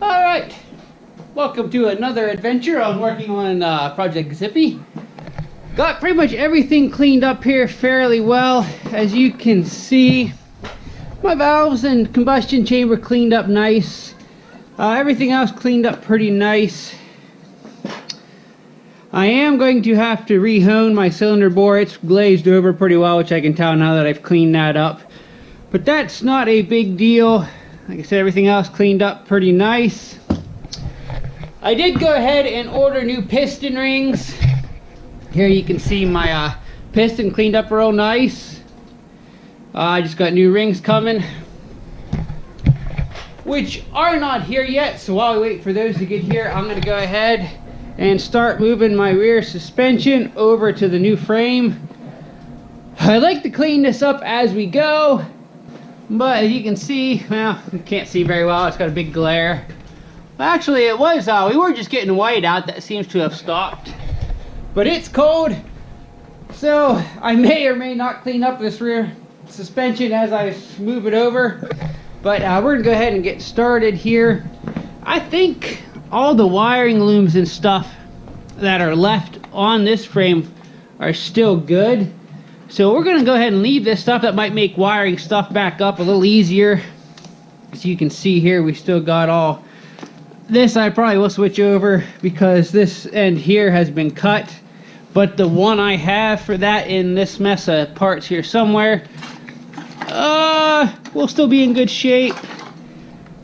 Alright, welcome to another adventure. I'm working on Project Zippy. Got pretty much everything cleaned up here fairly well. As you can see, my valves and combustion chamber cleaned up nice. Everything else cleaned up pretty nice. I am going to have to re-hone my cylinder bore. It's glazed over pretty well, which I can tell now that I've cleaned that up. But that's not a big deal. Like I said, everything else cleaned up pretty nice. I did go ahead and order new piston rings. Here you can see my piston cleaned up real nice. I just got new rings coming, which are not here yet. So while we wait for those to get here, I'm going to go ahead and start moving my rear suspension over to the new frame. I like to clean this up as we go. But as you can see, well, you can't see very well. It's got a big glare. Actually, it was, we were just getting white out. That seems to have stopped. But it's cold, so I may or may not clean up this rear suspension as I move it over. But we're gonna go ahead and get started here. I think all the wiring looms and stuff that are left on this frame are still good. So we're gonna go ahead and leave this stuff. That might make wiring stuff back up a little easier. As you can see here, we still got all this. I probably will switch over because this end here has been cut, but the one I have for that in this mess of parts here somewhere will still be in good shape.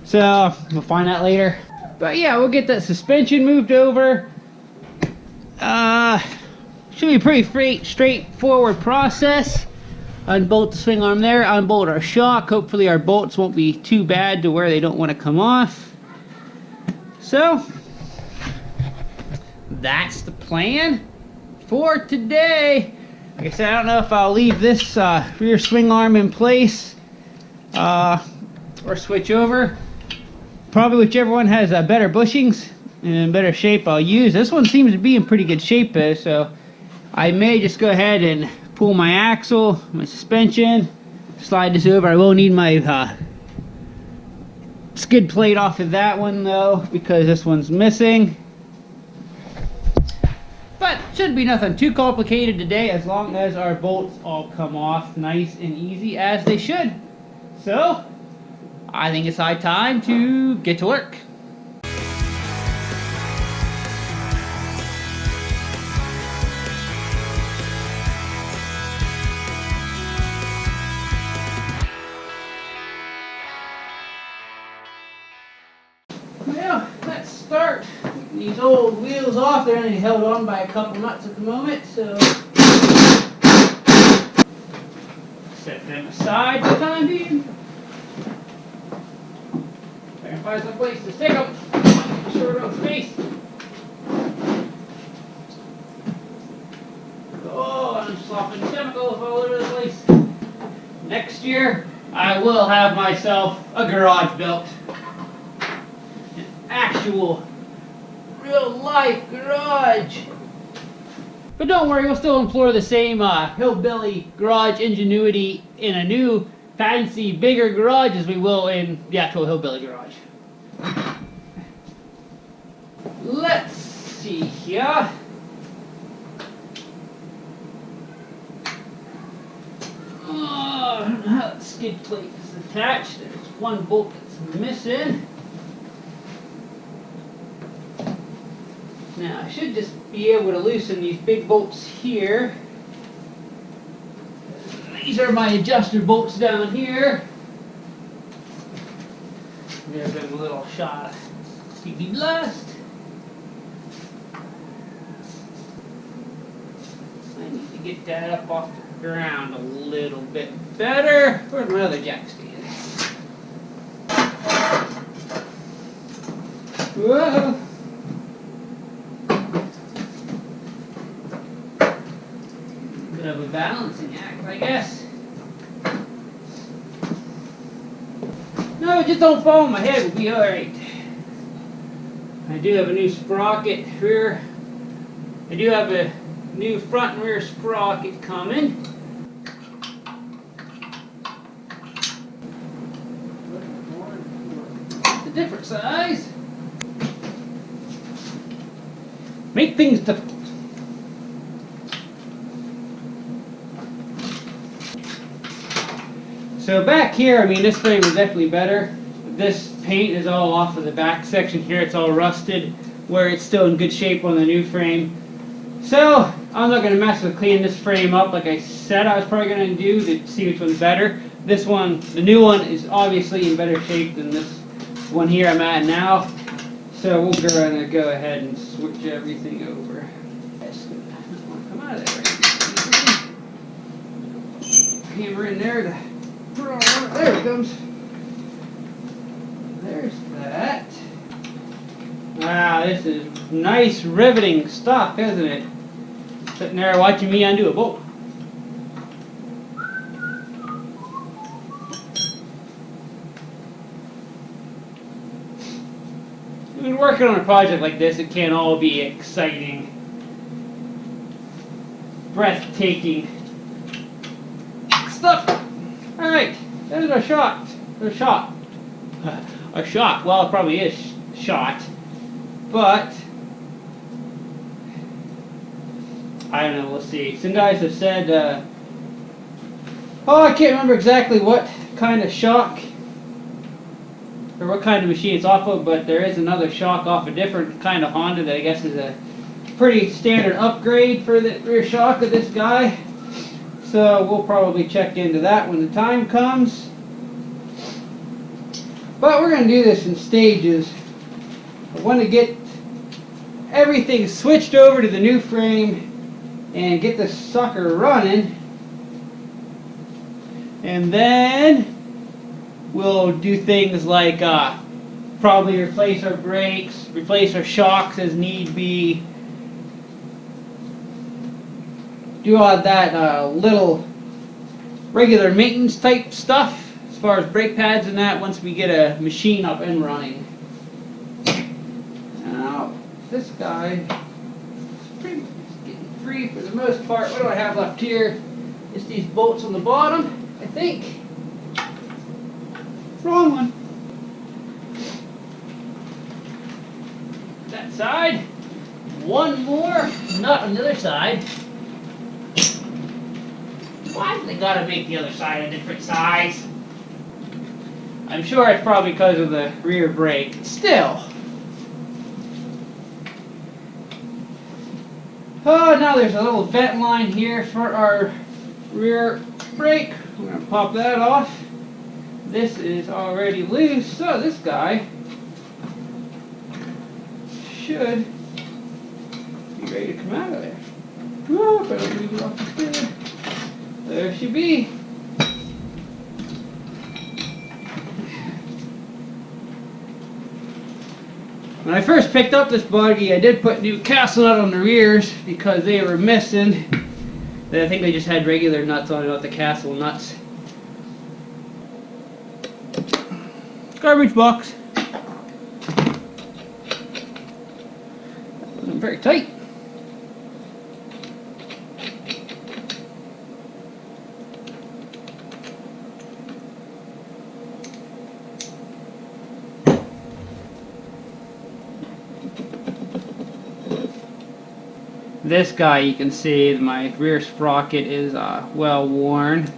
So we'll find out later. But yeah, we'll get that suspension moved over. Should be a pretty straightforward process. Unbolt the swing arm there, unbolt our shock. Hopefully our bolts won't be too bad to where they don't want to come off. So that's the plan for today. Like I said, I don't know if I'll leave this rear swing arm in place or switch over. Probably whichever one has better bushings and in better shape I'll use. This one seems to be in pretty good shape though, so I may just go ahead and pull my axle, my suspension, slide this over. I will need my skid plate off of that one though, because this one's missing. But shouldn't be nothing too complicated today, as long as our bolts all come off nice and easy as they should. So I think it's high time to get to work. Well, let's start getting these old wheels off. They're only held on by a couple nuts at the moment, so set them aside for the time being. I can find some place to stick them. Short of space. Oh, I'm slopping chemicals all over the place. Next year, I will have myself a garage built. Actual real life garage. But don't worry, we'll still employ the same hillbilly garage ingenuity in a new fancy bigger garage as we will in the actual hillbilly garage. Let's see here. Oh, I don't know how the skid plate is attached. There's one bolt that's missing. Now I should just be able to loosen these big bolts here. These are my adjuster bolts down here. Give them a little shot of UV blast. I need to get that up off the ground a little bit better. Where's my other jack stand? Whoa! Bit of a balancing act, I guess. No, just don't fall on my head. We'll be alright. I do have a new sprocket rear. I do have a new front and rear sprocket coming. It's a different size. make things difficult. So back here, I mean, this frame is definitely better. This paint is all off of the back section here. It's all rusted, where it's still in good shape on the new frame. So I'm not going to mess with cleaning this frame up like I said I was probably going to do to see which one's better. This one, the new one, is obviously in better shape than this one here I'm at now. So we're going to go ahead and switch everything over. Come out of there. Hammer in there. There it comes. There's that. Wow, this is nice riveting stuff, isn't it? Sitting there watching me undo a bolt. When working on a project like this, it can't all be exciting, breathtaking stuff. Alright, there's our shot. Our shot. Well, it probably is shot. But I don't know, we'll see. Some guys have said, oh, I can't remember exactly what kind of shock or what kind of machine it's off of, but there is another shock off a different kind of Honda that I guess is a pretty standard upgrade for the rear shock of this guy. So we'll probably check into that when the time comes. But we're going to do this in stages. I want to get everything switched over to the new frame and get this sucker running. And then we'll do things like probably replace our brakes, replace our shocks as need be. Do all that little regular maintenance type stuff as far as brake pads and that once we get a machine up and running. Now, this guy is pretty much getting free for the most part. What do I have left here? Just these bolts on the bottom, I think. Wrong one. That side. One more nut on the other side. Why do they gotta make the other side a different size? I'm sure it's probably because of the rear brake. Still. Oh, now there's a little vent line here for our rear brake. We're gonna pop that off. This is already loose, so this guy should be ready to come out of there. Oh, if I don't move it off the there. There she be. When I first picked up this buggy, I did put new castle nut on the rears because they were missing. I think they just had regular nuts on it, not the castle nuts. Garbage box. That wasn't very tight. This guy, you can see my rear sprocket is well worn.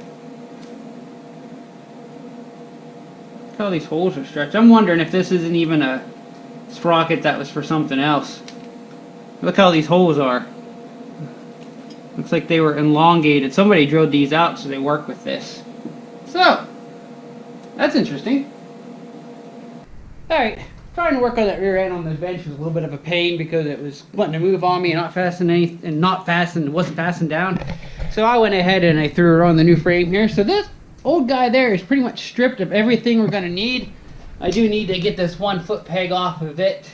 Look how these holes are stretched. I'm wondering if this isn't even a sprocket that was for something else. Look how these holes are. Looks like they were elongated. Somebody drilled these out so they work with this. So, that's interesting. Alright. Trying to work on that rear end on this bench was a little bit of a pain because it was wanting to move on me and wasn't fastened down. So I went ahead and I threw it on the new frame here. So this old guy there is pretty much stripped of everything we're going to need. I do need to get this one foot peg off of it.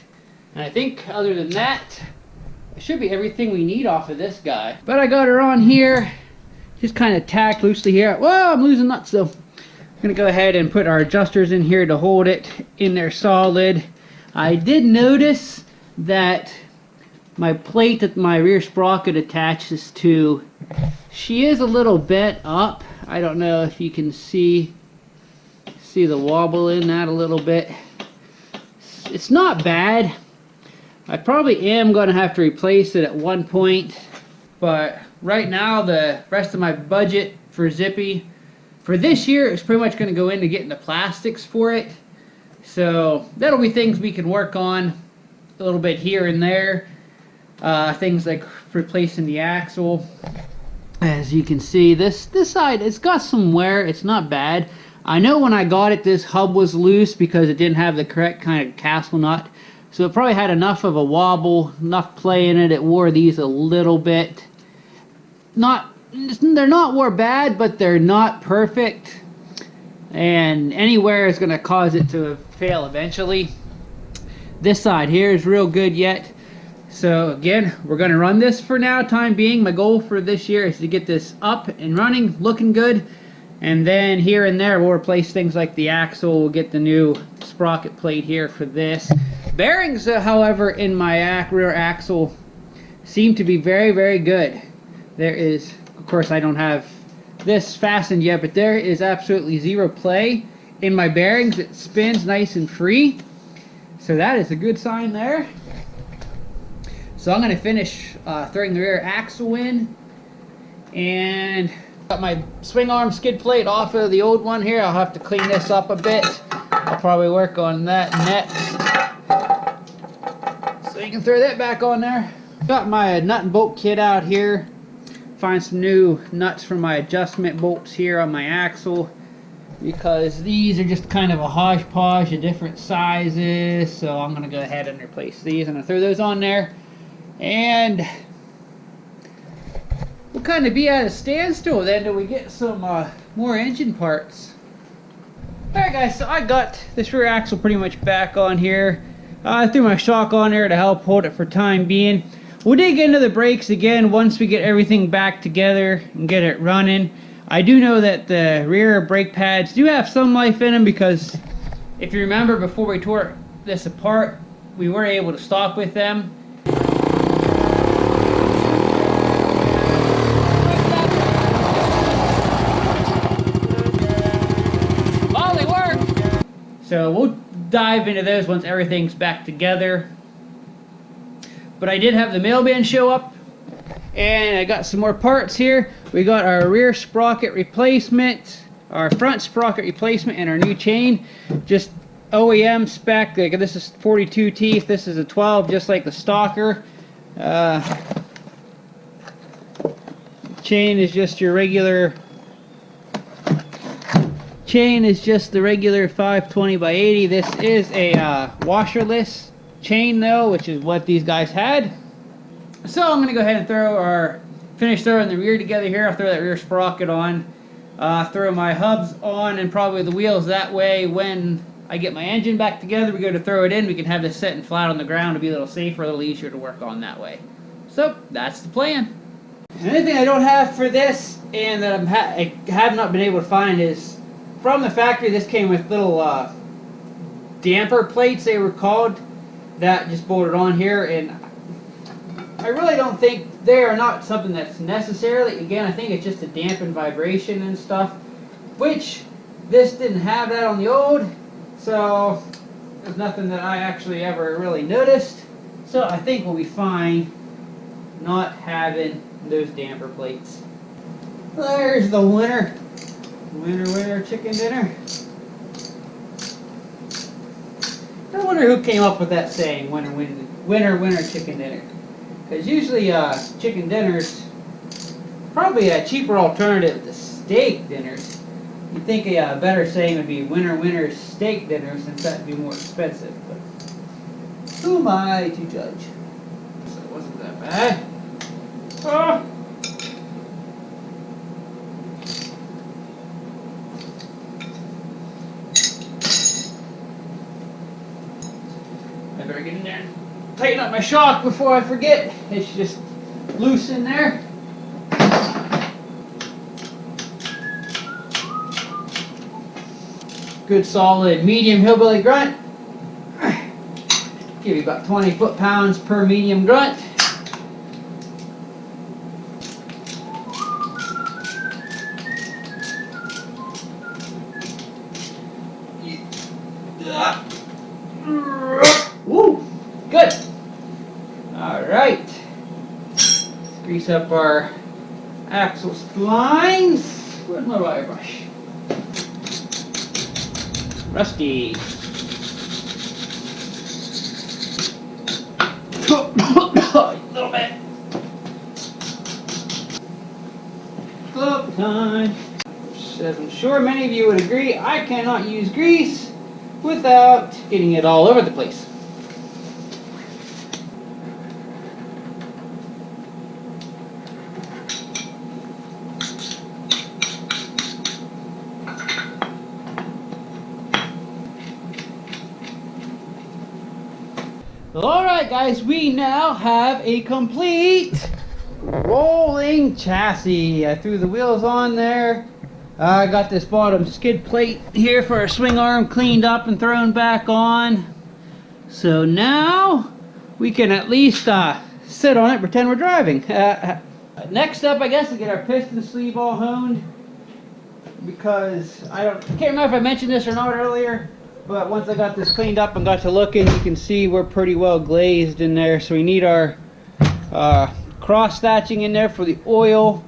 And I think other than that, it should be everything we need off of this guy. But I got her on here, just kind of tacked loosely here. Whoa, I'm losing nuts though. I'm going to go ahead and put our adjusters in here to hold it in there solid. I did notice that my plate that my rear sprocket attaches to, she is a little bent up. I don't know if you can see the wobble in that a little bit. It's not bad. I probably am going to have to replace it at one point, but right now the rest of my budget for Zippy for this year is pretty much going to go into getting the plastics for it. So that'll be things we can work on a little bit here and there. Things like replacing the axle. As you can see, this side, it's got some wear. It's not bad. I know when I got it, this hub was loose because it didn't have the correct kind of castle nut. So it probably had enough of a wobble, enough play in it. It wore these a little bit. They're not wore bad, but they're not perfect. And any wear is going to cause it to fail eventually. This side here is real good yet. So again, we're going to run this for now, time being. My goal for this year is to get this up and running, looking good. And then here and there, we'll replace things like the axle. We'll get the new sprocket plate here for this. Bearings, however, in my rear axle seem to be very, very good. There is, of course, I don't have this fastened yet, but there is absolutely zero play in my bearings. It spins nice and free. So that is a good sign there. So I'm going to finish throwing the rear axle in, and got my swing arm skid plate off of the old one here. I'll have to clean this up a bit. I'll probably work on that next. So you can throw that back on there. Got my nut and bolt kit out here. Find some new nuts for my adjustment bolts here on my axle, because these are just kind of a hodgepodge of different sizes. So I'm going to go ahead and replace these. I'm going to throw those on there. And we'll kind of be at a standstill then till we get some more engine parts. Alright guys, so I got this rear axle pretty much back on here. I threw my shock on there to help hold it for time being. We'll dig into the brakes again once we get everything back together and get it running. I do know that the rear brake pads do have some life in them, because if you remember, before we tore this apart, we were able to stop with them. So we'll dive into those once everything's back together. But I did have the mailman show up, and I got some more parts here. We got our rear sprocket replacement, our front sprocket replacement, and our new chain. Just OEM spec. Like, this is 42 teeth. This is a 12, just like the Stalker. Chain is just your regular. Chain is just the regular 520 by 80. This is a washerless chain though, which is what these guys had. So I'm going to go ahead and finish throwing the rear together here. I'll throw that rear sprocket on, throw my hubs on, and probably the wheels. That way when I get my engine back together, we go to throw it in, we can have this sitting flat on the ground to be a little safer, a little easier to work on that way. So that's the plan. And anything I don't have for this, and that I have not been able to find, is from the factory. This came with little damper plates, they were called, that just bolted on here, and I really don't think they are not something that's necessarily, again, I think it's just to dampen vibration and stuff, which this didn't have that on the old, so there's nothing that I actually ever really noticed. So I think we'll be fine not having those damper plates. There's the winner. Winner chicken dinner. I wonder who came up with that saying, winner chicken dinner. Because usually chicken dinners, probably a cheaper alternative to steak dinners. You'd think a better saying would be winner steak dinner, since that would be more expensive. But who am I to judge? So it wasn't that bad. Oh. I better get in there and tighten up my shock before I forget. It's just loose in there. Good solid medium hillbilly grunt. Give you about 20 foot-pounds per medium grunt. Woo! Good. Alright, let's grease up our axle splines. Where's my wire brush? Rusty. A little bit. Glove time. As I'm sure many of you would agree, I cannot use grease without getting it all over the place. Alright guys, we now have a complete rolling chassis. I threw the wheels on there. I got this bottom skid plate here for our swing arm cleaned up and thrown back on. So now we can at least sit on it, pretend we're driving. Next up, I guess, is get our piston sleeve all honed, because I can't remember if I mentioned this or not earlier, but once I got this cleaned up and got to looking, you can see we're pretty well glazed in there. So we need our cross thatching in there for the oil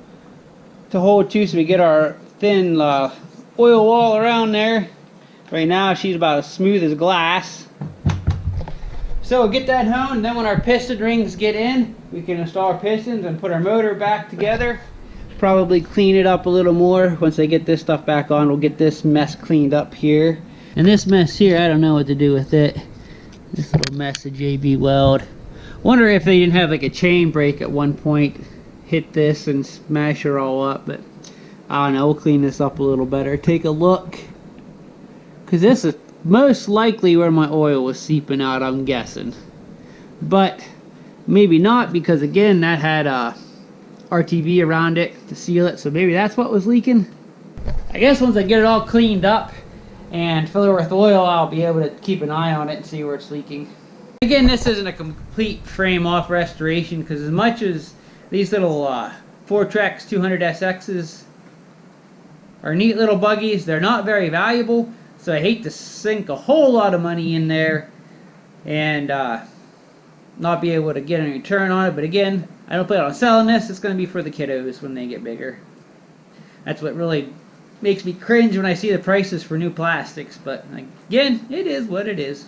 to hold to, so we get our thin oil wall around there. Right now she's about as smooth as glass. So we'll get that honed, and then when our piston rings get in, we can install our pistons and put our motor back together. Probably clean it up a little more. Once I get this stuff back on, we'll get this mess cleaned up here. And this mess here, I don't know what to do with it. This little mess of JB Weld. Wonder if they didn't have like a chain break at one point, hit this and smash her all up, but I don't know, we'll clean this up a little better. Take a look, because this is most likely where my oil was seeping out, I'm guessing. But maybe not, because again, that had RTV around it to seal it, so maybe that's what was leaking. I guess once I get it all cleaned up and fill it with oil, I'll be able to keep an eye on it and see where it's leaking. Again, this isn't a complete frame off restoration, because as much as these little Fortrex 200SXs are neat little buggies, they're not very valuable, so I hate to sink a whole lot of money in there and not be able to get any return on it. But again, I don't plan on selling this. It's going to be for the kiddos when they get bigger. That's what really makes me cringe when I see the prices for new plastics, but again, it is what it is.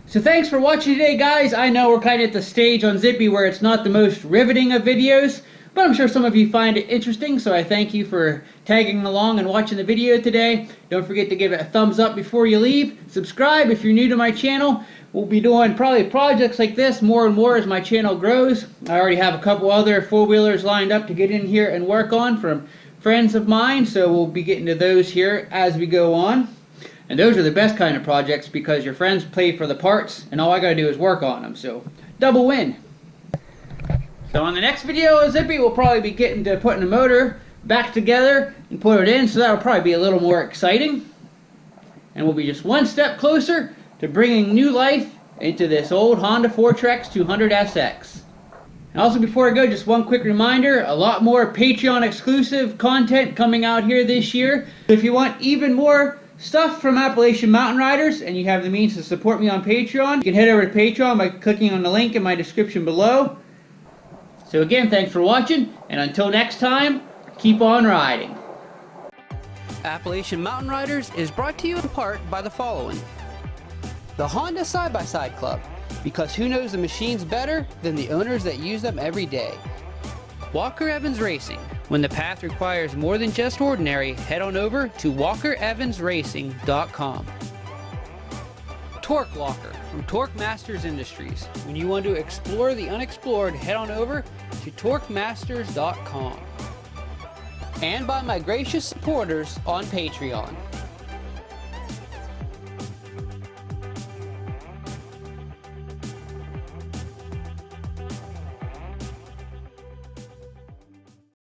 So thanks for watching today, guys. I know we're kind of at the stage on Zippy where it's not the most riveting of videos, but I'm sure some of you find it interesting, so I thank you for tagging along and watching the video today. Don't forget to give it a thumbs up before you leave. Subscribe if you're new to my channel. We'll be doing probably projects like this more and more as my channel grows. I already have a couple other four-wheelers lined up to get in here and work on from friends of mine, so we'll be getting to those here as we go on. And those are the best kind of projects, because your friends pay for the parts and all I gotta do is work on them, so double win. So on the next video of Zippy, we'll probably be getting to putting the motor back together and put it in, so that'll probably be a little more exciting. And we'll be just one step closer to bringing new life into this old Honda Fortrex 200SX. And also, before I go, just one quick reminder, a lot more Patreon exclusive content coming out here this year. If you want even more stuff from Appalachian Mountain Riders and you have the means to support me on Patreon, you can head over to Patreon by clicking on the link in my description below. So again, thanks for watching, and until next time, keep on riding. Appalachian Mountain Riders is brought to you in part by the following. The Honda Side-by-Side Club, because who knows the machines better than the owners that use them every day. Walker Evans Racing. When the path requires more than just ordinary, head on over to walkerevansracing.com. Torque Locker from Torque Masters Industries. When you want to explore the unexplored, head on over to torquemasters.com. And by my gracious supporters on Patreon.